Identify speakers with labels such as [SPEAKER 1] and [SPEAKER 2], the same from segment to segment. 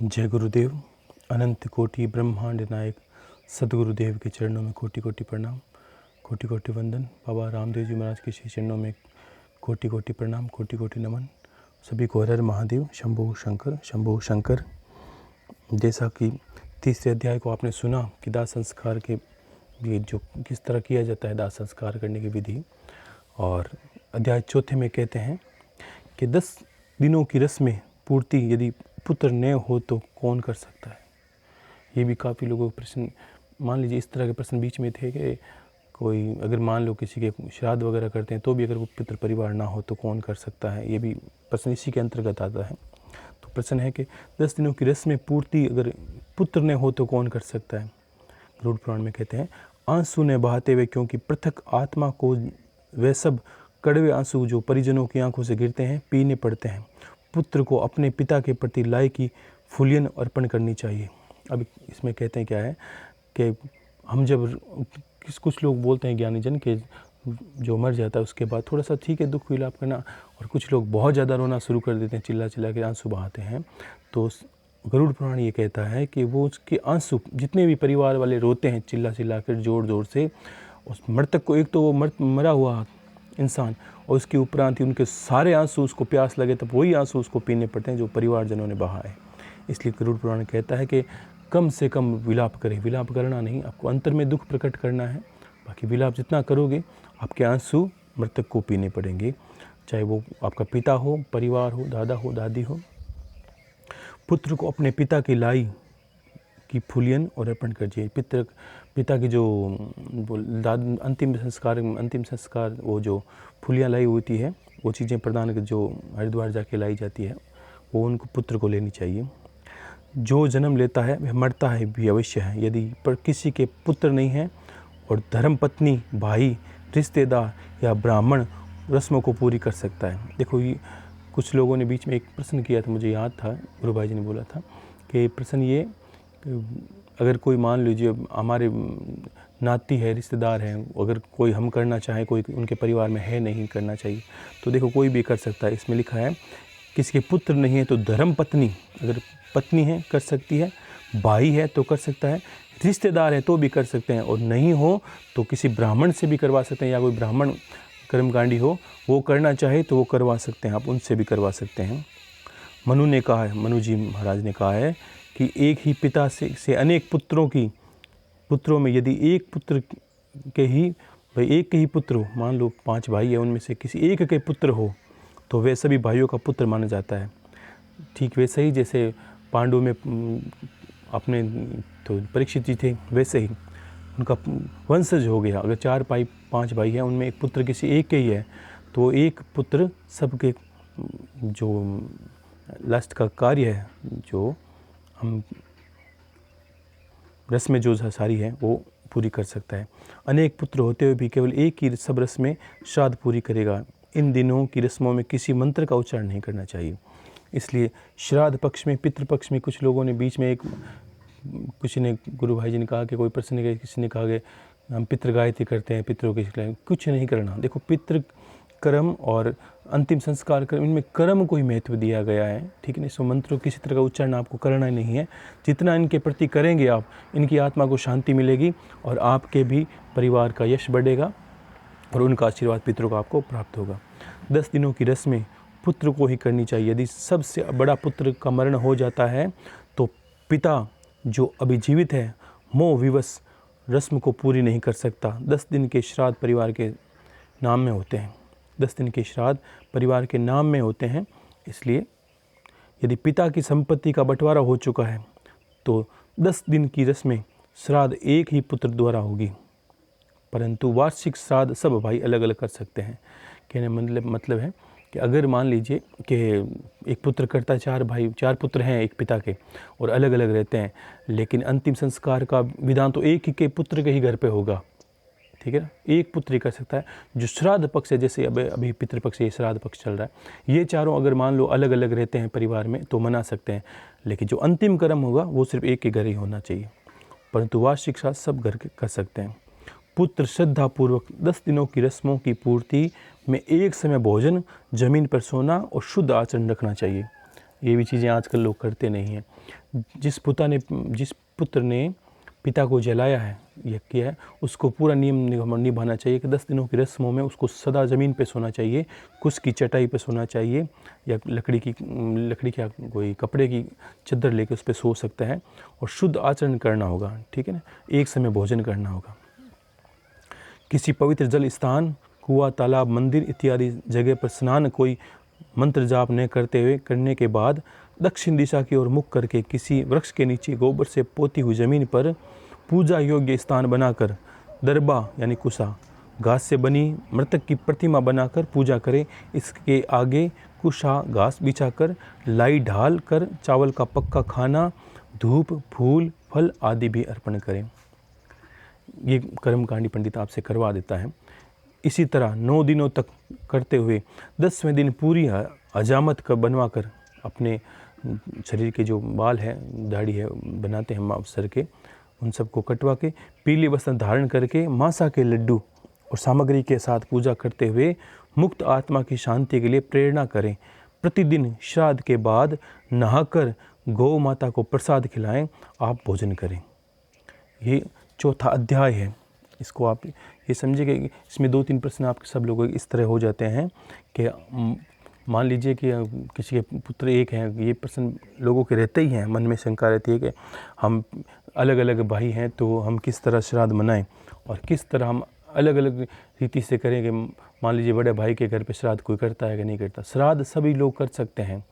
[SPEAKER 1] जय गुरुदेव। अनंत कोटि ब्रह्मांड नायक सदगुरुदेव के चरणों में कोटि कोटि प्रणाम, कोटि कोटि वंदन। बाबा रामदेव जी महाराज के श्री चरणों में कोटि कोटि प्रणाम, कोटि कोटि नमन। सभी को हर हर महादेव, शंभो शंकर, शंभो शंकर। जैसा कि तीसरे अध्याय को आपने सुना कि दाह संस्कार के भी जो किस तरह किया जाता है, दाह संस्कार करने की विधि। और अध्याय चौथे में कहते हैं कि 10 दिनों की रस्म पूर्ति यदि पुत्र न हो तो कौन कर सकता है। ये भी काफ़ी लोगों के प्रश्न, मान लीजिए इस तरह के प्रश्न बीच में थे कि कोई अगर मान लो किसी के श्राद्ध वगैरह करते हैं तो भी अगर वो पुत्र परिवार ना हो तो कौन कर सकता है। ये भी प्रश्न इसी के अंतर्गत आता है। तो प्रश्न है कि 10 दिनों की रस्म पूर्ति अगर पुत्र न हो तो कौन कर सकता है। गरुड़ पुराण में कहते हैं, आंसू ने बहाते हुए, क्योंकि पृथक आत्मा को वे सब कड़वे आंसू जो परिजनों की आंखों से गिरते हैं पीने पड़ते हैं। पुत्र को अपने पिता के प्रति लाई की फूलियन अर्पण करनी चाहिए। अब इसमें कहते हैं क्या है कि हम जब कुछ लोग बोलते हैं ज्ञानी जन के जो मर जाता है उसके बाद थोड़ा सा ठीक है दुख विलाप करना, और कुछ लोग बहुत ज़्यादा रोना शुरू कर देते हैं, चिल्ला चिल्ला के आंसू बहाते हैं। तो गरुड़ पुराण ये कहता है कि वो उसके आंसू जितने भी परिवार वाले रोते हैं चिल्ला चिल्ला कर ज़ोर ज़ोर से, उस मृतक को, एक तो वो मरा हुआ इंसान और उसके उपरांत ही उनके सारे आंसू, उसको प्यास लगे तब वही आंसू उसको पीने पड़ते हैं जो परिवारजनों ने बहाए। इसलिए गरुड़ पुराण कहता है कि कम से कम विलाप करें। विलाप करना नहीं, आपको अंतर में दुख प्रकट करना है, बाकी विलाप जितना करोगे आपके आंसू मृतक को पीने पड़ेंगे, चाहे वो आपका पिता हो, परिवार हो, दादा हो, दादी हो। पुत्र को अपने पिता की लाई की फूलियन और अर्पण करिए। पिता की जो अंतिम संस्कार वो जो फूलियाँ लाई होती है, वो चीज़ें प्रदान कर जो हरिद्वार जाके लाई जाती है, वो उनको पुत्र को लेनी चाहिए। जो जन्म लेता है वह मरता है भी अवश्य है। यदि पर किसी के पुत्र नहीं है और धर्मपत्नी, भाई, रिश्तेदार या ब्राह्मण रस्मों को पूरी कर सकता है। देखो, ये कुछ लोगों ने बीच में एक प्रश्न किया था, मुझे याद था, गुरु भाई जी ने बोला था कि प्रश्न ये, अगर कोई मान लीजिए हमारे नाती है, रिश्तेदार हैं, अगर कोई हम करना चाहे, कोई उनके परिवार में है नहीं करना चाहिए, तो देखो कोई भी कर सकता है। इसमें लिखा है किसी के पुत्र नहीं है तो धर्म पत्नी, अगर पत्नी है कर सकती है, भाई है तो कर सकता है, रिश्तेदार है तो भी कर सकते हैं, और नहीं हो तो किसी ब्राह्मण से भी करवा सकते हैं, या कोई ब्राह्मण कर्मकांडी हो वो करना चाहे तो वो करवा सकते हैं, आप उनसे भी करवा सकते हैं। मनु ने कहा है, मनु जी महाराज ने कहा है कि एक ही पिता से अनेक पुत्रों में यदि एक पुत्र के ही एक के ही पुत्र हो, मान लो 5 भाई है, उनमें से किसी एक के पुत्र हो तो वे सभी भाइयों का पुत्र माना जाता है। ठीक वैसे ही जैसे पांडु में अपने तो परीक्षित जी थे, वैसे ही उनका वंशज हो गया। अगर 4-5 भाई हैं, उनमें एक पुत्र किसी एक के ही है तो एक पुत्र सबके जो लास्ट का कार्य है, जो हम रस्में जो सारी है वो पूरी कर सकता है। अनेक पुत्र होते हुए भी केवल एक ही सब रस्में श्राद्ध पूरी करेगा। इन दिनों की रस्मों में किसी मंत्र का उच्चारण नहीं करना चाहिए। इसलिए श्राद्ध पक्ष में, पितृपक्ष में कुछ लोगों ने बीच में किसी ने, गुरु भाई जी ने कहा कि कोई प्रश्न है, किसी ने कहा कि हम पितृ गायत्री करते हैं, पितरों के खिलाफ कुछ नहीं करना। देखो, पितृ कर्म और अंतिम संस्कार कर्म, इनमें कर्म को ही महत्व दिया गया है, ठीक है ना। इसमें मंत्रों किसी तरह का उच्चारण आपको करना ही नहीं है। जितना इनके प्रति करेंगे आप, इनकी आत्मा को शांति मिलेगी और आपके भी परिवार का यश बढ़ेगा और उनका आशीर्वाद पितरों का आपको प्राप्त होगा। 10 दिनों की रस्में पुत्र को ही करनी चाहिए। यदि सबसे बड़ा पुत्र का मरण हो जाता है तो पिता जो अभी जीवित है मोह विवश रस्म को पूरी नहीं कर सकता। 10 दिन के श्राद्ध परिवार के नाम में होते हैं। 10 दिन के श्राद्ध परिवार के नाम में होते हैं। इसलिए यदि पिता की संपत्ति का बंटवारा हो चुका है तो 10 दिन की रस्में श्राद्ध एक ही पुत्र द्वारा होगी, परंतु वार्षिक श्राद्ध सब भाई अलग अलग कर सकते हैं। कहने मतलब है कि अगर मान लीजिए कि एक पुत्र करता है, 4 पुत्र हैं एक पिता के और अलग अलग रहते हैं, लेकिन अंतिम संस्कार का विधान तो एक ही के पुत्र के ही घर पे होगा, ठीक है ना। एक पुत्र ही कर सकता है। जो श्राद्ध पक्ष है, जैसे अभी पितृपक्ष, ये श्राद्ध पक्ष चल रहा है, ये चारों अगर मान लो अलग अलग रहते हैं परिवार में तो मना सकते हैं, लेकिन जो अंतिम कर्म होगा वो सिर्फ एक के घर ही होना चाहिए, परंतु वार्षिक श्राद्ध सब घर के कर सकते हैं। पुत्र श्रद्धापूर्वक 10 दिनों की रस्मों की पूर्ति में एक समय भोजन, जमीन पर सोना और शुद्ध आचरण रखना चाहिए। ये भी चीज़ें आजकल लोग करते नहीं हैं। जिस पुत्र ने पिता को जलाया है, यह किया है, उसको पूरा नियम निभाना चाहिए कि 10 दिनों की रस्मों में उसको सदा ज़मीन पे सोना चाहिए, कुश की चटाई पे सोना चाहिए, या लकड़ी की कोई कपड़े की चादर लेके उस पे सो सकता है, और शुद्ध आचरण करना होगा, ठीक है ना। एक समय भोजन करना होगा। किसी पवित्र जल स्थान, कुआं, तालाब, मंदिर इत्यादि जगह पर स्नान कोई मंत्र जाप न करने के बाद दक्षिण दिशा की ओर मुख करके किसी वृक्ष के नीचे गोबर से पोती हुई जमीन पर पूजा योग्य स्थान बनाकर दरबा यानी कुशा, घास से बनी मृतक की प्रतिमा बनाकर पूजा करें। इसके आगे कुशा घास बिछाकर लाई ढाल कर चावल का पक्का खाना, धूप, फूल, फल आदि भी अर्पण करें। ये कर्मकांडी पंडित आपसे करवा देता है। इसी तरह 9 दिनों तक करते हुए 10वें दिन पूरी हजामत का बनवा कर अपने शरीर के जो बाल है, दाढ़ी है बनाते हैं सर के, उन सबको कटवा के पीले वस्त्र धारण करके मासा के लड्डू और सामग्री के साथ पूजा करते हुए मुक्त आत्मा की शांति के लिए प्रेरणा करें। प्रतिदिन श्राद्ध के बाद नहाकर गौ माता को प्रसाद खिलाएं, आप भोजन करें। ये चौथा अध्याय है। इसको आप ये समझिए कि इसमें 2-3 प्रश्न आपके सब लोगों के इस तरह हो जाते हैं कि मान लीजिए कि किसी के पुत्र एक हैं, ये प्रश्न लोगों के रहते ही हैं, मन में शंका रहती है कि हम अलग अलग भाई हैं तो हम किस तरह श्राद्ध मनाएं और किस तरह हम अलग अलग रीति से करें। कि मान लीजिए बड़े भाई के घर पे श्राद्ध कोई करता है कि नहीं करता। श्राद्ध सभी लोग कर सकते हैं,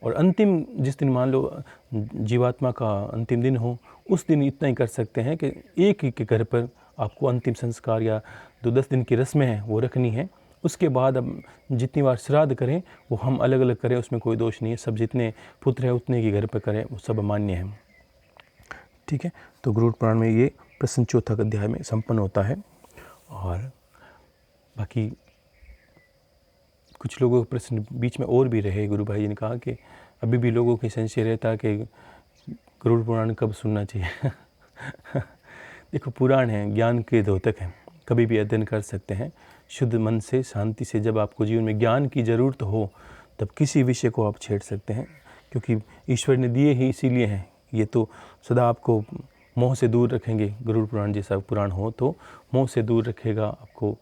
[SPEAKER 1] और अंतिम जिस दिन मान लो जीवात्मा का अंतिम दिन हो, उस दिन इतना ही कर सकते हैं कि एक ही के घर पर आपको अंतिम संस्कार या 10 दिन की रस्में हैं वो रखनी है। उसके बाद अब जितनी बार श्राद्ध करें वो हम अलग अलग करें, उसमें कोई दोष नहीं है। सब जितने पुत्र हैं उतने के घर पर करें, वो सब मान्य है, ठीक है। तो गरुड़ पुराण में ये प्रश्न चौथा अध्याय में संपन्न होता है। और बाकी कुछ लोगों के प्रश्न बीच में और भी रहे। गुरु भाई जी ने कहा कि अभी भी लोगों के संशय रहता है कि गरुड़ पुराण कब सुनना चाहिए। देखो, पुराण है, ज्ञान के द्योतक हैं, कभी भी अध्ययन कर सकते हैं शुद्ध मन से, शांति से। जब आपको जीवन में ज्ञान की ज़रूरत हो तब किसी विषय को आप छेड़ सकते हैं, क्योंकि ईश्वर ने दिए ही इसीलिए हैं। ये तो सदा आपको मोह से दूर रखेंगे। गरुड़ पुराण जैसा पुराण हो तो मोह से दूर रखेगा, आपको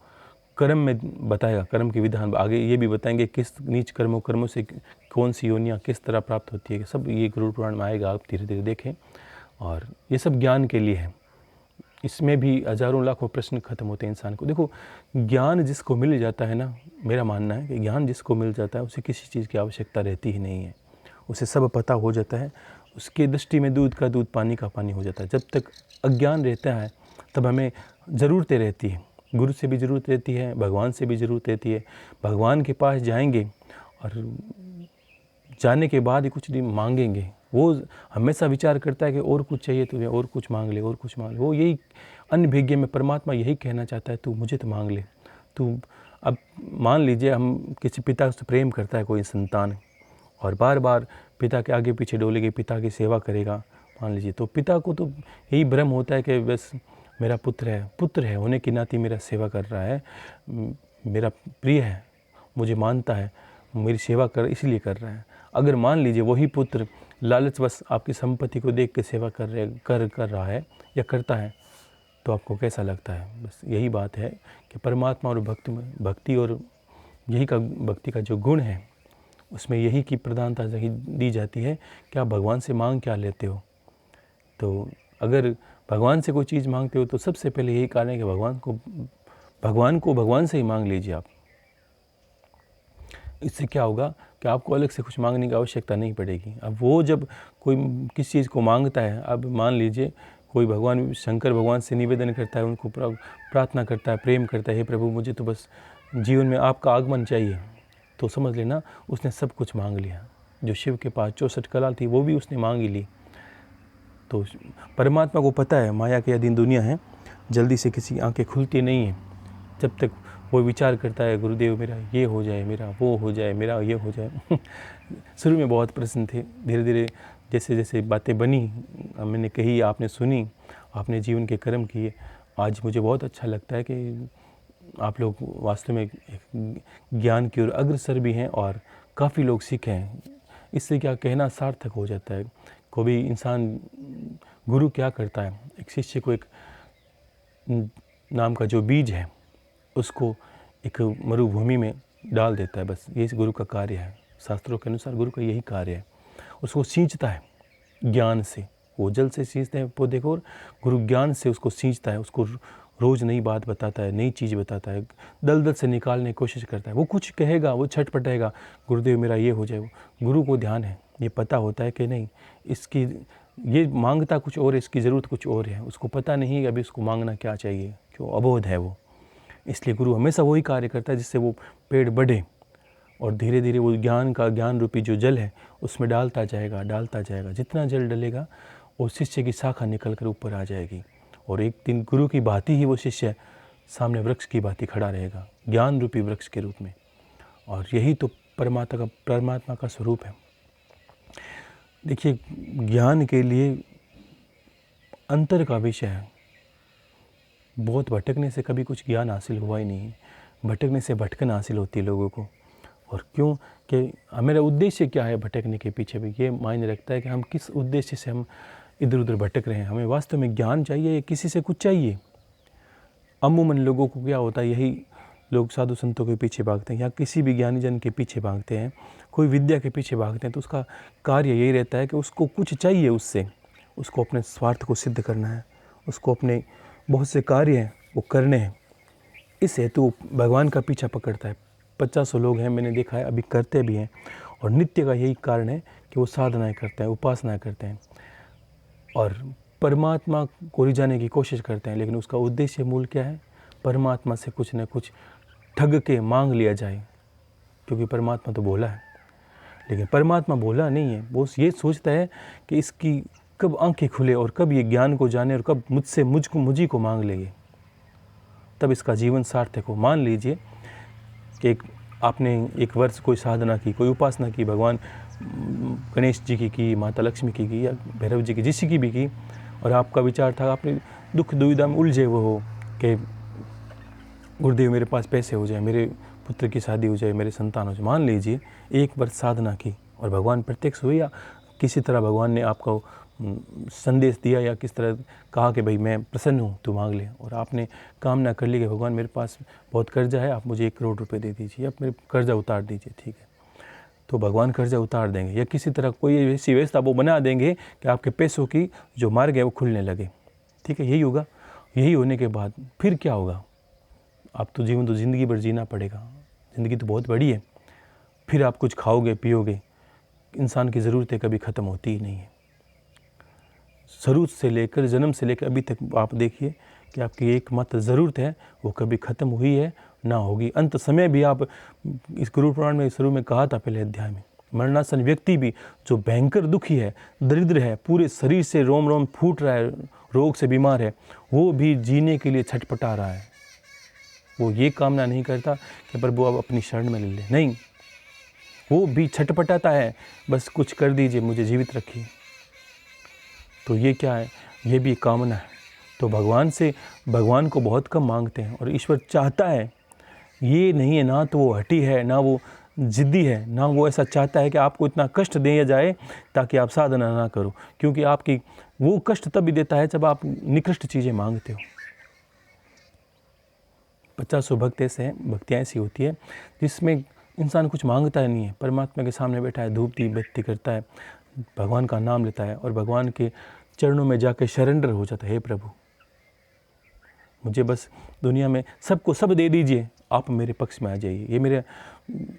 [SPEAKER 1] कर्म में बताएगा, कर्म की विधान। आगे ये भी बताएंगे किस नीच कर्मों से कौन सी योनियाँ किस तरह प्राप्त होती है, सब ये गरुड़ पुराण में आएगा, आप धीरे धीरे देखें। और ये सब ज्ञान के लिए है। इसमें भी हजारों लाखों प्रश्न खत्म होते हैं इंसान को। देखो, ज्ञान जिसको मिल जाता है ना, मेरा मानना है कि ज्ञान जिसको मिल जाता है उसे किसी चीज़ की आवश्यकता रहती ही नहीं है। उसे सब पता हो जाता है। उसके दृष्टि में दूध का दूध, पानी का पानी हो जाता है। जब तक अज्ञान रहता है तब हमें ज़रूरतें रहती हैं। गुरु से भी ज़रूरत रहती है, भगवान से भी ज़रूरत रहती है। भगवान के पास जाएंगे और जाने के बाद ही कुछ नहीं मांगेंगे। वो हमेशा विचार करता है कि और कुछ चाहिए तुझे, और कुछ मांग ले, और कुछ मांग ले। वो यही अनभिज्ञ में परमात्मा यही कहना चाहता है, तू मुझे तो मांग ले। तू अब मान लीजिए हम किसी पिता से प्रेम करता है कोई संतान, और बार बार पिता के आगे पीछे डोलेगी, पिता की सेवा करेगा मान लीजिए, तो पिता को तो यही भ्रम होता है कि बस मेरा पुत्र है होने की नाते मेरा सेवा कर रहा है, मेरा प्रिय है, मुझे मानता है, मेरी सेवा कर इसलिए कर रहा है। अगर मान लीजिए वही पुत्र लालचवश आपकी संपत्ति को देख के सेवा कर रहा है या करता है, तो आपको कैसा लगता है? बस यही बात है कि परमात्मा और भक्ति और यही का भक्ति का जो गुण है उसमें यही की प्रधानता दी जाती है कि आप भगवान से मांग क्या लेते हो। तो अगर भगवान से कोई चीज़ मांगते हो तो सबसे पहले यही कारण है कि भगवान से ही मांग लीजिए आप। इससे क्या होगा कि आपको अलग से कुछ मांगने की आवश्यकता नहीं पड़ेगी। अब वो जब कोई किसी चीज़ को मांगता है, अब मान लीजिए कोई भगवान शंकर भगवान से निवेदन करता है, उनको प्रार्थना करता है, प्रेम करता है, हे प्रभु मुझे तो बस जीवन में आपका आगमन चाहिए, तो समझ लेना उसने सब कुछ मांग लिया। जो शिव के पास 64 कला थी वो भी उसने मांग ही ली। तो परमात्मा को पता है माया के अधीन दुनिया है, जल्दी से किसी आंखें खुलती नहीं है जब तक वो विचार करता है गुरुदेव मेरा ये हो जाए, मेरा वो हो जाए, मेरा ये हो जाए। शुरू में बहुत प्रश्न थे, धीरे धीरे जैसे जैसे बातें बनी, मैंने कही, आपने सुनी, आपने जीवन के कर्म किए, आज मुझे बहुत अच्छा लगता है कि आप लोग वास्तव में ज्ञान की ओर अग्रसर भी हैं और काफ़ी लोग सीखे हैं। इससे क्या कहना सार्थक हो जाता है। कोई इंसान, गुरु क्या करता है, एक शिष्य को एक नाम का जो बीज है उसको एक मरुभूमि में डाल देता है, बस ये गुरु का कार्य है। शास्त्रों के अनुसार गुरु का यही कार्य है। उसको सींचता है ज्ञान से, वो जल से सींचते हैं पौधे को, और गुरु ज्ञान से उसको सींचता है, उसको रोज़ नई बात बताता है, नई चीज़ बताता है, दलदल से निकालने की कोशिश करता है। वो कुछ कहेगा, वो छटपटाएगा, गुरुदेव मेरा ये हो जाए। वो गुरु को ध्यान है, ये पता होता है कि नहीं इसकी ये मांगता कुछ और है, इसकी ज़रूरत कुछ और है, उसको पता नहीं है अभी उसको मांगना क्या चाहिए, क्यों अबोध है वो। इसलिए गुरु हमेशा वही कार्य करता है जिससे वो पेड़ बढ़े, और धीरे धीरे वो ज्ञान रूपी जो जल है उसमें डालता जाएगा। जितना जल डलेगा वो शिष्य की शाखा निकल कर ऊपर आ जाएगी, और एक दिन गुरु की भांति ही वो शिष्य सामने वृक्ष की भांति खड़ा रहेगा, ज्ञान रूपी वृक्ष के रूप में। और यही तो परमात्मा का स्वरूप है। देखिए, ज्ञान के लिए अंतर का विषय है। बहुत भटकने से कभी कुछ ज्ञान हासिल हुआ ही नहीं है। भटकने से भटकन हासिल होती है लोगों को। और क्यों कि मेरा उद्देश्य क्या है भटकने के पीछे भी ये मायने रखता है कि हम किस उद्देश्य से हम इधर उधर भटक रहे हैं। हमें वास्तव में ज्ञान चाहिए या किसी से कुछ चाहिए। अमूमन लोगों को क्या होता है, यही लोग साधु संतों के पीछे भागते हैं या किसी भी ज्ञानी जन के पीछे भागते हैं, कोई विद्या के पीछे भागते हैं, तो उसका कार्य यही रहता है कि उसको कुछ चाहिए उससे, उसको अपने स्वार्थ को सिद्ध करना है, उसको अपने बहुत से कार्य हैं वो करने हैं। इस हेतु भगवान का पीछा पकड़ता है। 50 लोग हैं, मैंने देखा है, अभी करते भी हैं, और नित्य का यही कारण है कि वो साधनाएं करते हैं, उपासनाएं करते हैं और परमात्मा को रिझाने की कोशिश करते हैं। लेकिन उसका उद्देश्य मूल क्या है, परमात्मा से कुछ न कुछ ठग के मांग लिया जाए, क्योंकि परमात्मा तो भोला है। लेकिन परमात्मा भोला नहीं है, वो ये सोचता है कि इसकी कब आंखें खुले और कब ये ज्ञान को जाने और कब मुझी को मांग लेंगे, तब इसका जीवन सार्थक हो। मान लीजिए कि आपने एक वर्ष कोई साधना की, कोई उपासना की, भगवान गणेश जी की माता लक्ष्मी की या भैरव जी की, जिसी की भी की, और आपका विचार था, आपने दुख दुविधा में उलझे वो हो कि गुरुदेव मेरे पास पैसे हो जाए, मेरे पुत्र की शादी हो जाए, मेरे संतान हो जाए। मान लीजिए एक वर्ष साधना की और भगवान प्रत्यक्ष हुए, या किसी तरह भगवान ने आपको संदेश दिया या किस तरह कहा कि भाई मैं प्रसन्न हूँ, तू मांग ले, और आपने कामना कर ली कि भगवान मेरे पास बहुत कर्जा है, आप मुझे 1 करोड़ रुपए दे दीजिए, आप मेरे कर्जा उतार दीजिए। ठीक है, तो भगवान कर्जा उतार देंगे, या किसी तरह कोई ऐसी व्यवस्था वो बना देंगे कि आपके पैसों की जो मार्ग है वो खुलने लगे। ठीक है, यही होगा। यही होने के बाद फिर क्या होगा, आप तो जीवन तो ज़िंदगी भर जीना पड़ेगा, ज़िंदगी तो बहुत बड़ी है। फिर आप कुछ खाओगे पियोगे, इंसान की ज़रूरतें कभी ख़त्म होती ही नहीं है। शुरू से लेकर, जन्म से लेकर अभी तक आप देखिए कि आपकी एकमात्र ज़रूरत है वो कभी ख़त्म हुई है ना होगी। अंत समय भी, आप इस गुरु पुराण में शुरू में कहा था पहले अध्याय में, मरणासन व्यक्ति भी जो भयंकर दुखी है, दरिद्र है, पूरे शरीर से रोम रोम फूट रहा है, रोग से बीमार है, वो भी जीने के लिए छटपटा रहा है। वो ये कामना नहीं करता कि प्रभु आप अपनी शरण में ले ले, नहीं, वो भी छटपटाता है, बस कुछ कर दीजिए, मुझे जीवित रखिए। तो ये क्या है, ये भी कामना है। तो भगवान को बहुत कम मांगते हैं, और ईश्वर चाहता है, ये नहीं है ना तो वो हठी है, ना वो जिद्दी है, ना वो ऐसा चाहता है कि आपको इतना कष्ट दिया जाए ताकि आप साधना ना करो, क्योंकि आपकी वो कष्ट तभी देता है जब आप निकृष्ट चीज़ें मांगते हो। 50 भक्तियाँ ऐसी होती है जिसमें इंसान कुछ मांगता ही नहीं है, परमात्मा के सामने बैठा है, धूप दीप बत्ती करता है, भगवान का नाम लेता है और भगवान के चरणों में जाकर सरेंडर हो जाता है। हे प्रभु, मुझे बस दुनिया में सबको सब दे दीजिए, आप मेरे पक्ष में आ जाइए। ये मेरे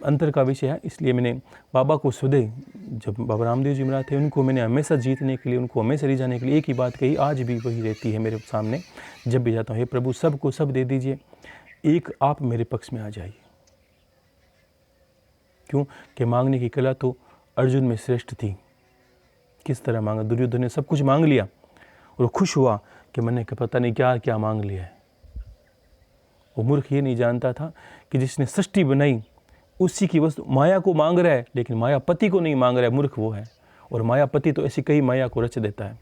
[SPEAKER 1] अंतर का विषय है। इसलिए मैंने बाबा को सदैव, जब बाबा रामदेव जी महाराज थे, उनको मैंने हमेशा जीतने के लिए, उनको हमेशा रिझाने के लिए एक ही बात कही, आज भी वही रहती है मेरे सामने जब भी जाता हूँ। हे प्रभु, सबको सब दे दीजिए, एक आप मेरे पक्ष में आ जाइए। क्यों कि मांगने की कला तो अर्जुन में श्रेष्ठ थी। किस तरह मांगा, दुर्योधन ने सब कुछ मांग लिया और खुश हुआ कि मैंने पता नहीं क्या क्या मांग लिया है। वो मूर्ख ये नहीं जानता था कि जिसने सृष्टि बनाई उसी की वस्तु माया को मांग रहा है, लेकिन मायापति को नहीं मांग रहा है, मूर्ख वो है। और मायापति तो ऐसी कई माया को रच देता है।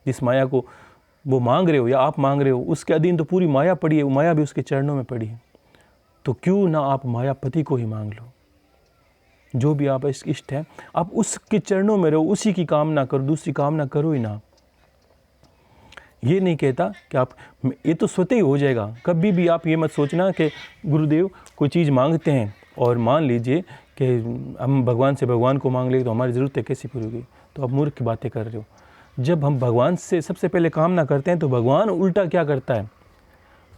[SPEAKER 1] जिस माया को वो मांग रहे हो या आप मांग रहे हो, उसके अधीन तो पूरी माया पड़ी है, वो माया भी उसके चरणों में पड़ी है। तो क्यों ना आप मायापति को ही मांग लो। जो भी आप इष्ट है, आप उसके चरणों में रहो, उसी की कामना करो, दूसरी कामना करो ही ना। ये नहीं कहता कि आप, ये तो स्वतः ही हो जाएगा। कभी भी आप ये मत सोचना कि गुरुदेव कोई चीज़ मांगते हैं और मान लीजिए कि हम भगवान से भगवान को मांग लेंगे तो हमारी ज़रूरतें कैसी पूरी होगी। तो आप मूर्ख की बातें कर रहे हो। जब हम भगवान से सबसे पहले कामना करते हैं तो भगवान उल्टा क्या करता है,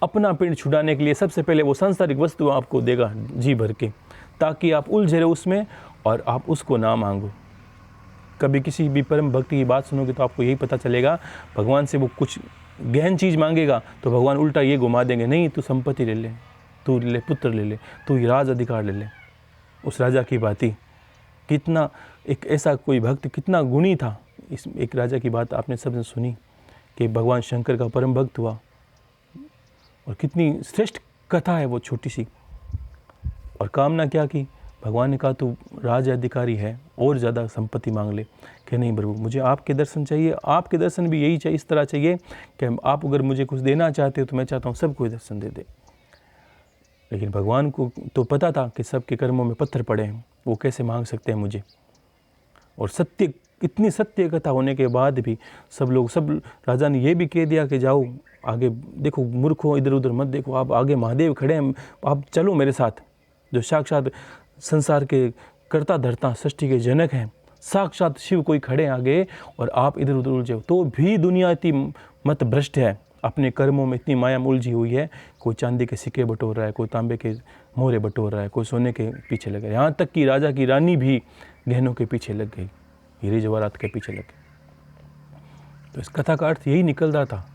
[SPEAKER 1] अपना पिंड छुड़ाने के लिए सबसे पहले वो सांसारिक वस्तु आपको देगा जी भर के, ताकि आप उलझे रहो उसमें और आप उसको ना मांगो। कभी किसी भी परम भक्ति की बात सुनोगे तो आपको यही पता चलेगा, भगवान से वो कुछ गहन चीज़ मांगेगा तो भगवान उल्टा ये घुमा देंगे, नहीं तू संपत्ति ले ले, तू ले पुत्र ले ले, तू राज अधिकार ले ले। उस राजा की बात ही कितना, एक ऐसा कोई भक्त कितना गुणी था। इस एक राजा की बात आपने सबने सुनी कि भगवान शंकर का परम भक्त हुआ, और कितनी श्रेष्ठ कथा है वो छोटी सी। और कामना क्या की, भगवान ने कहा तू राज अधिकारी है और ज़्यादा संपत्ति मांग ले। कि नहीं प्रभु, मुझे आपके दर्शन चाहिए। आपके दर्शन भी यही चाहिए, इस तरह चाहिए कि आप अगर मुझे कुछ देना चाहते हो तो मैं चाहता हूँ सबको दर्शन दे दे। लेकिन भगवान को तो पता था कि सबके कर्मों में पत्थर पड़े हैं, वो कैसे मांग सकते हैं मुझे। और सत्य, इतनी सत्य कथा होने के बाद भी सब राजा ने ये भी कह दिया कि जाओ आगे देखो, मूर्खों इधर उधर मत देखो, आप आगे महादेव खड़े हैं, आप चलो मेरे साथ, जो साक्षात संसार के कर्ता धर्ता सृष्टि के जनक हैं, साक्षात शिव कोई खड़े हैं आगे, और आप इधर उधर उलझे हो। तो भी दुनिया इतनी मत भ्रष्ट है, अपने कर्मों में इतनी माया में उलझी हुई है। कोई चांदी के सिक्के बटोर रहा है, कोई तांबे के मोहरे बटोर रहा है, कोई सोने के पीछे लग गया। यहाँ तक कि राजा की रानी भी गहनों के पीछे लग गई, हीरे जवाहरात के पीछे लग गई। तो इस कथा का अर्थ यही निकल रहा था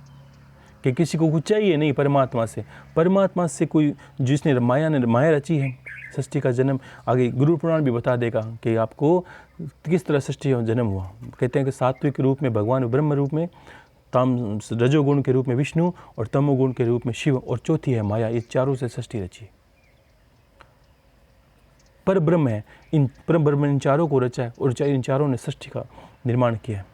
[SPEAKER 1] कि किसी को कुछ चाहिए नहीं परमात्मा से कोई, जिसने माया रची है, सृष्टि का जन्म आगे गुरु पुराण भी बता देगा कि आपको किस तरह सृष्टि का जन्म हुआ। कहते हैं कि सात्विक रूप में भगवान, ब्रह्म रूप में, रजोगुण के रूप में विष्णु, और तमोगुण के रूप में शिव, और चौथी है माया। ये चारों से सृष्टि रची है। पर ब्रह्म है, इन पर ब्रह्म इन चारों को रचा है, और इन चारों ने सृष्टि का निर्माण किया है।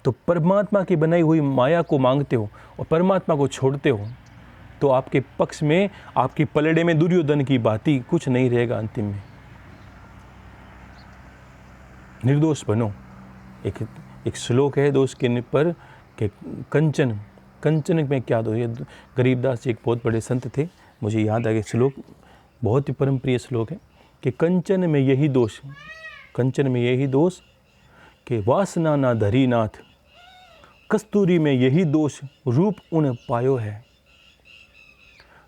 [SPEAKER 1] तो परमात्मा की बनाई हुई माया को मांगते हो और परमात्मा को छोड़ते हो तो आपके पक्ष में, आपकी पलड़े में दुर्योधन की बाती कुछ नहीं रहेगा। अंतिम में निर्दोष बनो। एक श्लोक है दोष के पर कि कंचन में क्या दो। ये गरीबदास जी एक बहुत बड़े संत थे, मुझे याद आ गया श्लोक, बहुत ही परम प्रिय श्लोक है कि कंचन में यही दोष कि वासना ना धरी नाथ, कस्तूरी में यही दोष रूप उन पायो है।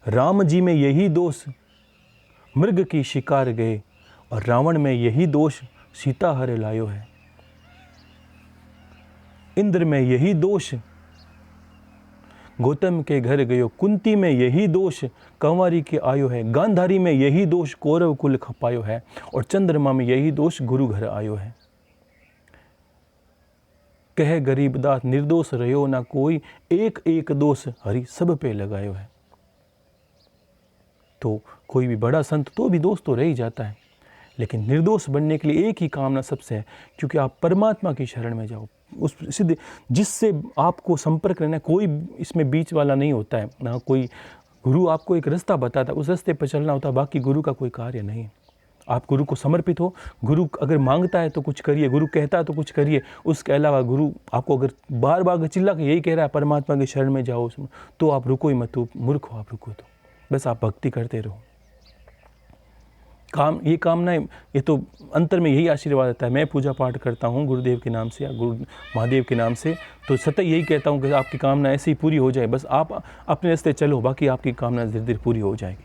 [SPEAKER 1] राम जी में यही दोष मृग की शिकार गए, और रावण में यही दोष सीता हर लायो है। इंद्र में यही दोष गौतम के घर गयो, कुंती में यही दोष कंवारी के आयो है। गांधारी में यही दोष कौरव कुल खपायो है, और चंद्रमा में यही दोष गुरु घर आयो है। कह गरीबदास निर्दोष रहो ना कोई, एक एक दोष हरि सब पे लगायो है। तो कोई भी बड़ा संत तो भी दोष तो रह ही जाता है, लेकिन निर्दोष बनने के लिए एक ही कामना सबसे है, क्योंकि आप परमात्मा की शरण में जाओ, उस सिद्ध जिससे आपको संपर्क रहना। कोई इसमें बीच वाला नहीं होता है ना, कोई गुरु आपको एक रास्ता बताता है, उस रास्ते पर चलना होता है, बाकी गुरु का कोई कार्य नहीं। आप गुरु को समर्पित हो, गुरु अगर मांगता है तो कुछ करिए, गुरु कहता है तो कुछ करिए। उसके अलावा गुरु आपको अगर बार बार चिल्ला के यही कह रहा है परमात्मा की शरण में जाओ, तो आप रुको ही मत, मूर्ख हो आप, रुको तो बस आप भक्ति करते रहो। ये कामनाएं, ये तो अंतर में यही आशीर्वाद आता है। मैं पूजा पाठ करता हूँ गुरुदेव के नाम से या गुरु महादेव के नाम से, तो सतत यही कहता हूँ कि आपकी कामना ऐसे ही पूरी हो जाए। बस आप अपने रास्ते चलो, बाकी आपकी कामना धीरे धीरे पूरी हो जाएगी।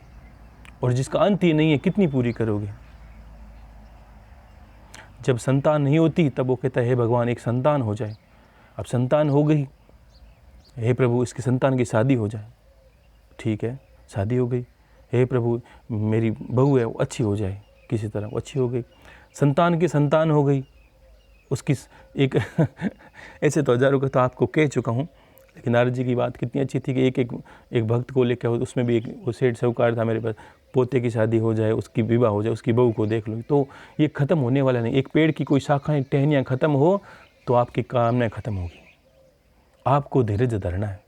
[SPEAKER 1] और जिसका अंत ही नहीं है, कितनी पूरी करोगे। जब संतान नहीं होती तब वो कहता है हे भगवान एक संतान हो जाए। अब संतान हो गई, हे प्रभु इसकी संतान की शादी हो जाए। ठीक है, शादी हो गई। हे प्रभु मेरी बहू है वो अच्छी हो जाए, किसी तरह वो अच्छी हो गई। संतान की संतान हो गई, उसकी एक ऐसे तो हज़ारों का तो आपको कह चुका हूँ, लेकिन नारद जी की बात कितनी अच्छी थी कि एक भक्त को लेकर, उसमें भी एक वो सेठ साहूकार था मेरे पास, पोते की शादी हो जाए, उसकी विवाह हो जाए, उसकी बहू को देख लो। तो ये ख़त्म होने वाला नहीं। एक पेड़ की कोई शाखाएँ टहनियाँ ख़त्म हो तो आपकी कामनाएँ ख़त्म होगी। आपको धीरज धरना है,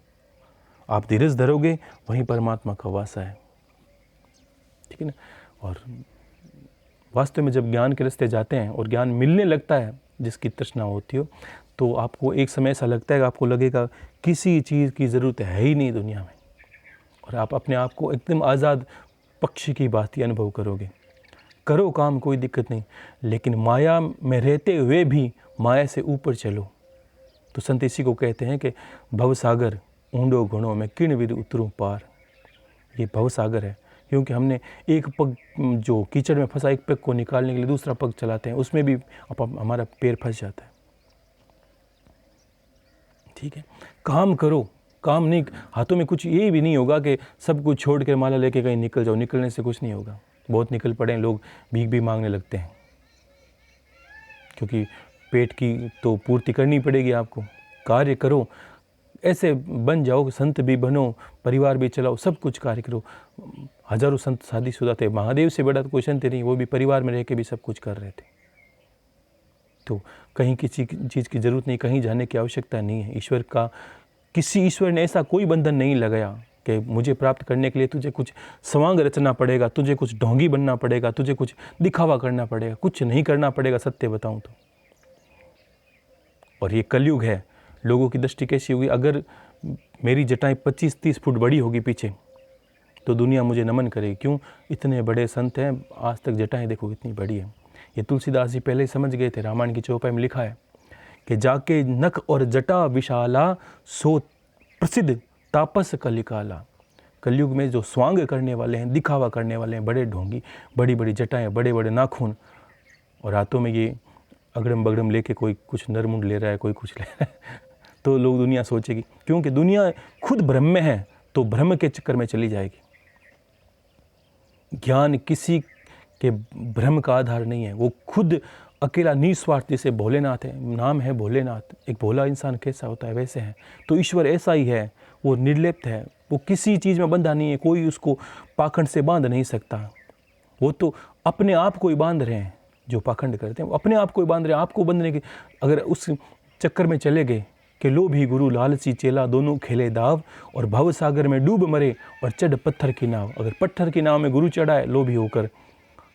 [SPEAKER 1] आप धीरज धरोगे वहीं परमात्मा का वास है। ठीक है ना। और वास्तव में जब ज्ञान के रास्ते जाते हैं और ज्ञान मिलने लगता है, जिसकी तृष्णा होती हो, तो आपको एक समय ऐसा लगता है कि आपको लगेगा किसी चीज़ की ज़रूरत है ही नहीं दुनिया में, और आप अपने आप को एकदम आज़ाद पक्षी की भांति अनुभव करोगे। करो काम, कोई दिक्कत नहीं, लेकिन माया में रहते हुए भी माया से ऊपर चलो। तो संत इसी को कहते हैं कि भवसागर ऊंडो घणो में किण विद उतरूं पार। ये भवसागर है, क्योंकि हमने एक पग जो कीचड़ में फंसा, एक पग को निकालने के लिए दूसरा पग चलाते हैं, उसमें भी हमारा पैर फंस जाता है। ठीक है, काम करो, काम नहीं, हाथों में कुछ ये भी नहीं होगा कि सब कुछ छोड़ कर माला लेके कहीं निकल जाओ। निकलने से कुछ नहीं होगा। बहुत निकल पड़े हैं लोग, भीख भी मांगने लगते हैं, क्योंकि पेट की तो पूर्ति करनी पड़ेगी आपको। कार्य करो, ऐसे बन जाओ, संत भी बनो, परिवार भी चलाओ, सब कुछ कार्य करो। हजारों संत शादीशुदा थे, महादेव से बड़ा तो कोई संत नहीं, वो भी परिवार में रह के भी सब कुछ कर रहे थे। तो कहीं किसी चीज़ की ज़रूरत नहीं, कहीं जाने की आवश्यकता नहीं है। ईश्वर का, किसी ईश्वर ने ऐसा कोई बंधन नहीं लगाया कि मुझे प्राप्त करने के लिए तुझे कुछ स्वांग रचना पड़ेगा, तुझे कुछ ढोंगी बनना पड़ेगा, तुझे कुछ दिखावा करना पड़ेगा। कुछ नहीं करना पड़ेगा, सत्य बताऊं तो। और ये कलयुग है, लोगों की दृष्टि कैसी होगी? अगर मेरी जटाएं 25-30 फुट बड़ी होगी पीछे, तो दुनिया मुझे नमन करेगी। क्यों? इतने बड़े संत हैं, आज तक जटाएं देखो कितनी बड़ी है। ये तुलसीदास जी पहले ही समझ गए थे। रामायण की चौपाई में लिखा है कि जाके नख और जटा विशाला, सो प्रसिद्ध तापस कलिकाला। कलयुग में जो स्वांग करने वाले हैं, दिखावा करने वाले हैं, बड़े ढोंगी, बड़ी बड़ी जटाएं, बड़े बड़े नाखून, और हाथों में ये अगड़म बगड़म लेके कोई कुछ नरमुंड ले रहा है, कोई कुछ ले रहा है, तो लोग दुनिया सोचेगी। क्योंकि दुनिया खुद भ्रम में है, तो भ्रम के चक्कर में चली जाएगी। ज्ञान किसी के भ्रम का आधार नहीं है, वो खुद अकेला निस्वार्थ, जैसे भोलेनाथ है, नाम है भोलेनाथ। एक भोला इंसान कैसा होता है, वैसे है। तो ईश्वर ऐसा ही है, वो निर्लिप्त है, वो किसी चीज़ में बंधा नहीं है, कोई उसको पाखंड से बांध नहीं सकता। वो तो अपने आप को ही बांध रहे हैं, जो पाखंड करते हैं वो अपने आप को ही बांध रहे हैं। आपको बंधने के, अगर उस चक्कर में चले गए कि लोभी गुरु लालची चेला, दोनों खेले दाव, और भव सागर में डूब मरे और चढ़ पत्थर की नाव। अगर पत्थर की नाव में गुरु चढ़ा है लोभी होकर,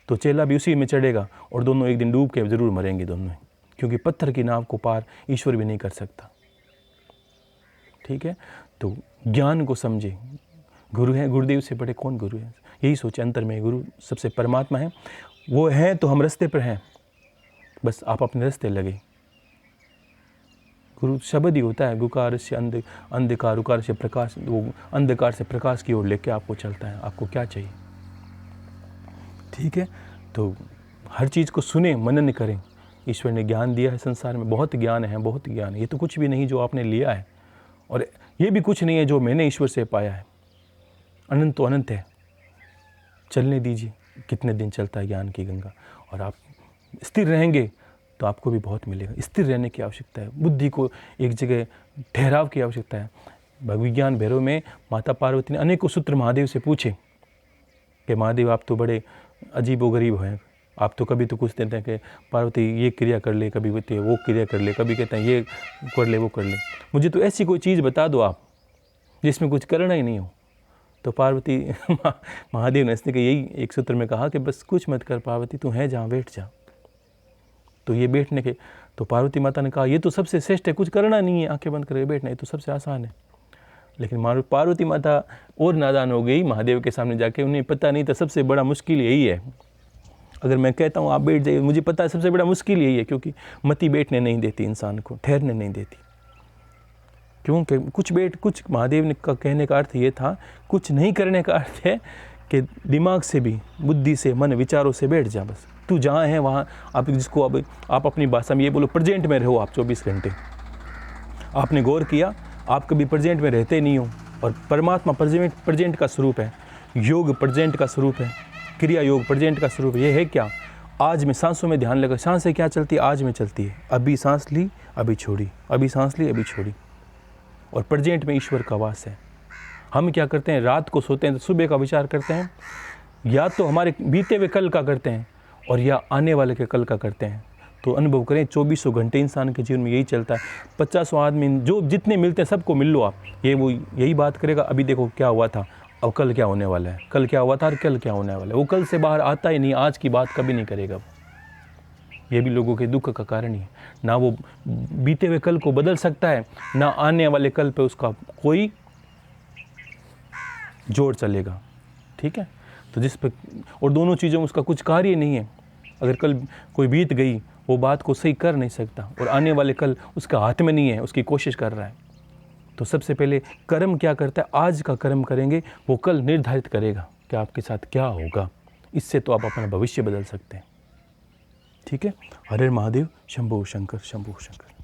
[SPEAKER 1] तो चेला भी उसी में चढ़ेगा, और दोनों एक दिन डूब के जरूर मरेंगे दोनों, क्योंकि पत्थर की नाव को पार ईश्वर भी नहीं कर सकता। ठीक है, तो ज्ञान को समझे। गुरु है, गुरुदेव से बड़े कौन गुरु है? यही सोचे अंतर में, गुरु सबसे परमात्मा है। वो है तो हम रास्ते पर हैं, बस आप अपने रास्ते लगे। गुरु शब्द ही होता है, गुकार से अंधकार, उकार से प्रकाश, वो अंधकार से प्रकाश की ओर लेके आपको चलता है। आपको क्या चाहिए? ठीक है, तो हर चीज़ को सुने, मनन करें। ईश्वर ने ज्ञान दिया है संसार में, बहुत ज्ञान है, बहुत ज्ञान है। ये तो कुछ भी नहीं जो आपने लिया है, और ये भी कुछ नहीं है जो मैंने ईश्वर से पाया है। अनंत तो अनंत है, चलने दीजिए। कितने दिन चलता है ज्ञान की गंगा, और आप स्थिर रहेंगे तो आपको भी बहुत मिलेगा। स्थिर रहने की आवश्यकता है, बुद्धि को एक जगह ठहराव की आवश्यकता है। भगविज्ञान भैरव में माता पार्वती ने अनेकों सूत्र महादेव से पूछे कि महादेव आप तो बड़े अजीबो गरीब हैं, आप तो कभी तो कुछ देते हैं कि पार्वती ये क्रिया कर ले, कभी कहते हैं वो क्रिया कर ले, कभी कहते हैं ये कर ले वो कर ले, मुझे तो ऐसी कोई चीज़ बता दो आप जिसमें कुछ करना ही नहीं हो। तो पार्वती महादेव ने इसने यही एक सूत्र में कहा कि बस कुछ मत कर पार्वती, तू है जहाँ बैठ जा। तो ये बैठने के, तो पार्वती माता ने कहा ये तो सबसे श्रेष्ठ है, कुछ करना नहीं है, आंखें बंद करके बैठना, ये तो सबसे आसान है। लेकिन पार्वती माता और नादान हो गई महादेव के सामने जाके, उन्हें पता नहीं था सबसे बड़ा मुश्किल यही है। अगर मैं कहता हूँ आप बैठ जाइए, मुझे पता है सबसे बड़ा मुश्किल यही है, क्योंकि मति बैठने नहीं देती, इंसान को ठहरने नहीं देती। क्योंकि कुछ महादेव ने का कहने का अर्थ ये था, कुछ नहीं करने का अर्थ है कि दिमाग से भी, बुद्धि से, मन विचारों से बैठ जा। बस तू जहाँ है वहाँ, आप जिसको अब आप अपनी भाषा में ये बोलो, प्रेजेंट में रहो आप 24 घंटे। आपने गौर किया, आप कभी प्रेजेंट में रहते नहीं हो, और परमात्मा प्रेजेंट का स्वरूप है, योग प्रेजेंट का स्वरूप है, क्रिया योग प्रेजेंट का स्वरूप है। ये है क्या? आज में सांसों में ध्यान लगा, सांसें क्या चलती है? आज में चलती है। अभी सांस ली, अभी छोड़ी, अभी सांस ली, अभी छोड़ी, और प्रेजेंट में ईश्वर का वास है। हम क्या करते हैं, रात को सोते हैं तो सुबह का विचार करते हैं, या तो हमारे बीते हुए कल का करते हैं, और या आने वाले के कल का करते हैं। तो अनुभव करें, 2400 घंटे इंसान के जीवन में यही चलता है। 50 आदमी जो जितने मिलते हैं सबको मिल लो आप, ये वो यही बात करेगा, अभी देखो क्या हुआ था, अब कल क्या होने वाला है, कल क्या हुआ था और कल क्या होने वाला है, वो कल से बाहर आता ही नहीं, आज की बात कभी नहीं करेगा वो। ये भी लोगों के दुख का कारण ही है। ना वो बीते हुए कल को बदल सकता है, ना आने वाले कल पे उसका कोई जोर चलेगा। ठीक है, तो जिस पे और दोनों चीज़ों में उसका कुछ कार्य नहीं है। अगर कल कोई बीत गई वो बात को सही कर नहीं सकता, और आने वाले कल उसका हाथ में नहीं है, उसकी कोशिश कर रहा है। तो सबसे पहले कर्म क्या करता है, आज का कर्म करेंगे, वो कल निर्धारित करेगा कि आपके साथ क्या होगा। इससे तो आप अपना भविष्य बदल सकते हैं। ठीक है, हरे महादेव, शंभो शंकर, शंभो शंकर।